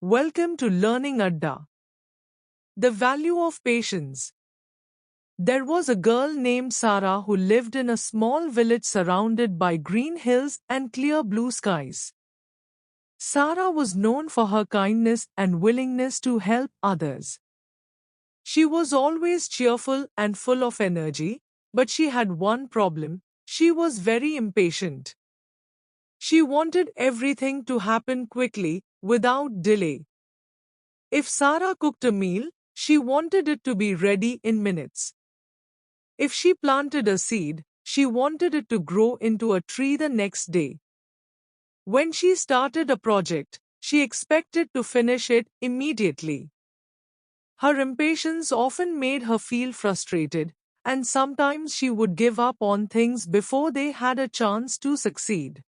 Welcome to Learning Adda. The value of patience. There was a girl named Sara who lived in a small village surrounded by green hills and clear blue skies. Sara was known for her kindness and willingness to help others. She was always cheerful and full of energy, but she had one problem: she was very impatient. She wanted everything to happen quickly, without delay. If Sara cooked a meal, she wanted it to be ready in minutes. If she planted a seed, she wanted it to grow into a tree the next day. When she started a project, she expected to finish it immediately. Her impatience often made her feel frustrated, and sometimes she would give up on things before they had a chance to succeed.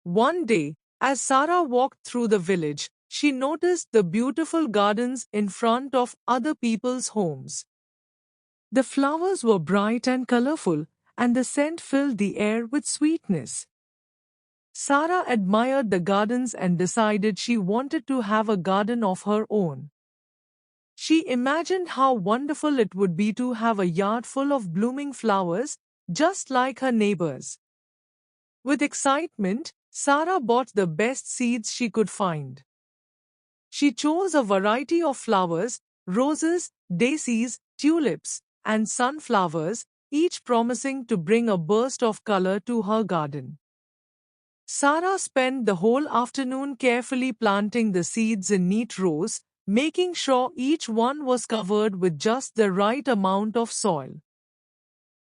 One day, as Sara walked through the village, she noticed the beautiful gardens in front of other people's homes. The flowers were bright and colorful, and the scent filled the air with sweetness. Sara admired the gardens and decided she wanted to have a garden of her own. She imagined how wonderful it would be to have a yard full of blooming flowers, just like her neighbors. With excitement, Sara bought the best seeds she could find. She chose a variety of flowers: roses, daisies, tulips, and sunflowers, each promising to bring a burst of color to her garden. Sara spent the whole afternoon carefully planting the seeds in neat rows, making sure each one was covered with just the right amount of soil.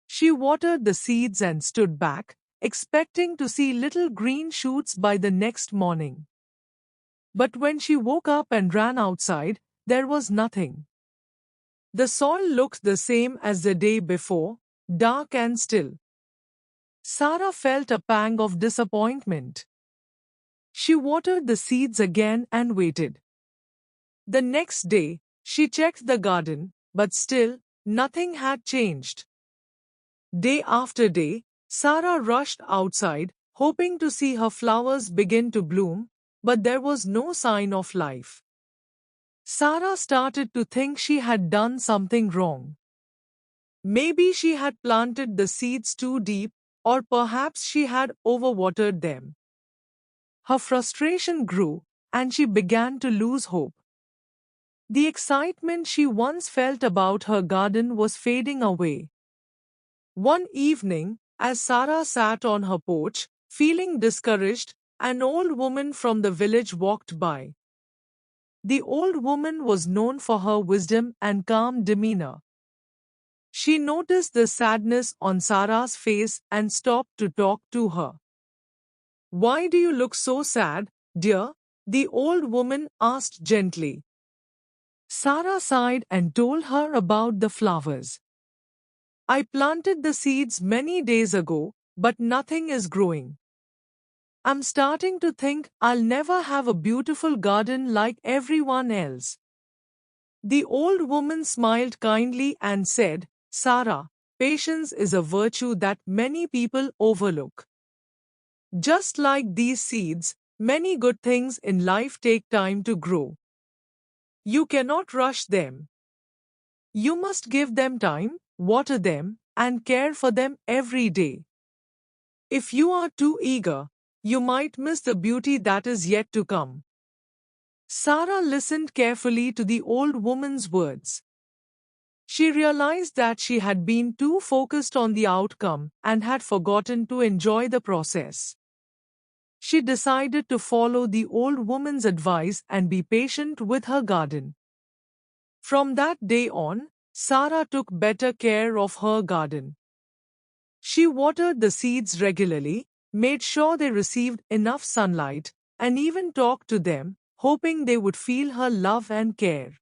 She watered the seeds and stood back, expecting to see little green shoots by the next morning. But when she woke up and ran outside, there was nothing. The soil looked the same as the day before, dark and still. Sara felt a pang of disappointment. She watered the seeds again and waited. The next day, she checked the garden, but still, nothing had changed. Day after day, Sara rushed outside, hoping to see her flowers begin to bloom, but there was no sign of life. Sara started to think she had done something wrong. Maybe she had planted the seeds too deep, or perhaps she had overwatered them. Her frustration grew, and she began to lose hope. The excitement she once felt about her garden was fading away. One evening, as Sara sat on her porch, feeling discouraged, an old woman from the village walked by. The old woman was known for her wisdom and calm demeanor. She noticed the sadness on Sara's face and stopped to talk to her. "Why do you look so sad, dear?" the old woman asked gently. Sara sighed and told her about the flowers. "I planted the seeds many days ago, but nothing is growing. I'm starting to think I'll never have a beautiful garden like everyone else." The old woman smiled kindly and said, "Sara, patience is a virtue that many people overlook. Just like these seeds, many good things in life take time to grow. You cannot rush them. You must give them time, water them, and care for them every day. If you are too eager, you might miss the beauty that is yet to come." Sara listened carefully to the old woman's words. She realized that she had been too focused on the outcome and had forgotten to enjoy the process. She decided to follow the old woman's advice and be patient with her garden. From that day on, Sara took better care of her garden. She watered the seeds regularly, made sure they received enough sunlight, and even talked to them, hoping they would feel her love and care.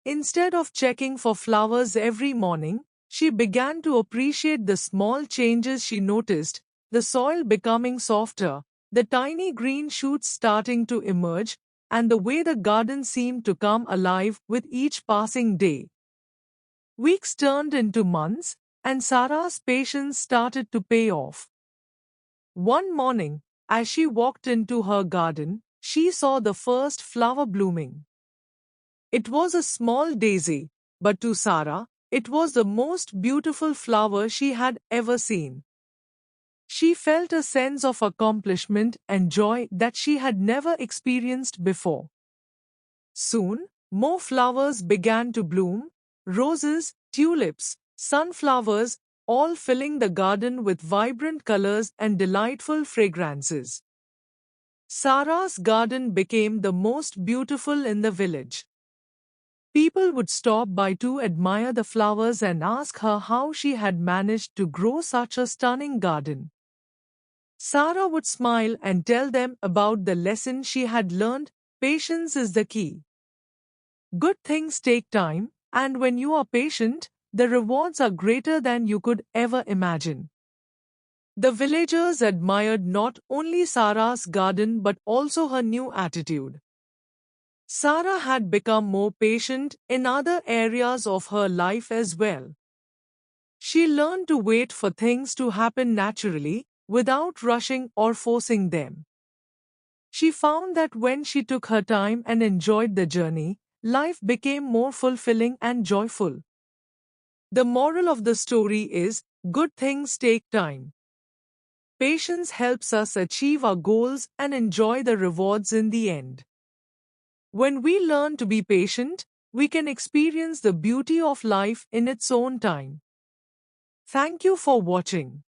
Instead of checking for flowers every morning, she began to appreciate the small changes she noticed: the soil becoming softer, the tiny green shoots starting to emerge, and the way the garden seemed to come alive with each passing day. Weeks turned into months, and Sara's patience started to pay off. One morning, as she walked into her garden, she saw the first flower blooming. It was a small daisy, but to Sara, it was the most beautiful flower she had ever seen. She felt a sense of accomplishment and joy that she had never experienced before. Soon, more flowers began to bloom: roses, tulips, sunflowers, all filling the garden with vibrant colors and delightful fragrances. Sarah's garden became the most beautiful in the village. People would stop by to admire the flowers and ask her how she had managed to grow such a stunning garden. Sara would smile and tell them about the lesson she had learned: patience is the key. Good things take time, and when you are patient, the rewards are greater than you could ever imagine. The villagers admired not only Sarah's garden but also her new attitude. Sara had become more patient in other areas of her life as well. She learned to wait for things to happen naturally, without rushing or forcing them. She found that when she took her time and enjoyed the journey, life became more fulfilling and joyful. The moral of the story is: good things take time. Patience helps us achieve our goals and enjoy the rewards in the end. When we learn to be patient, we can experience the beauty of life in its own time. Thank you for watching.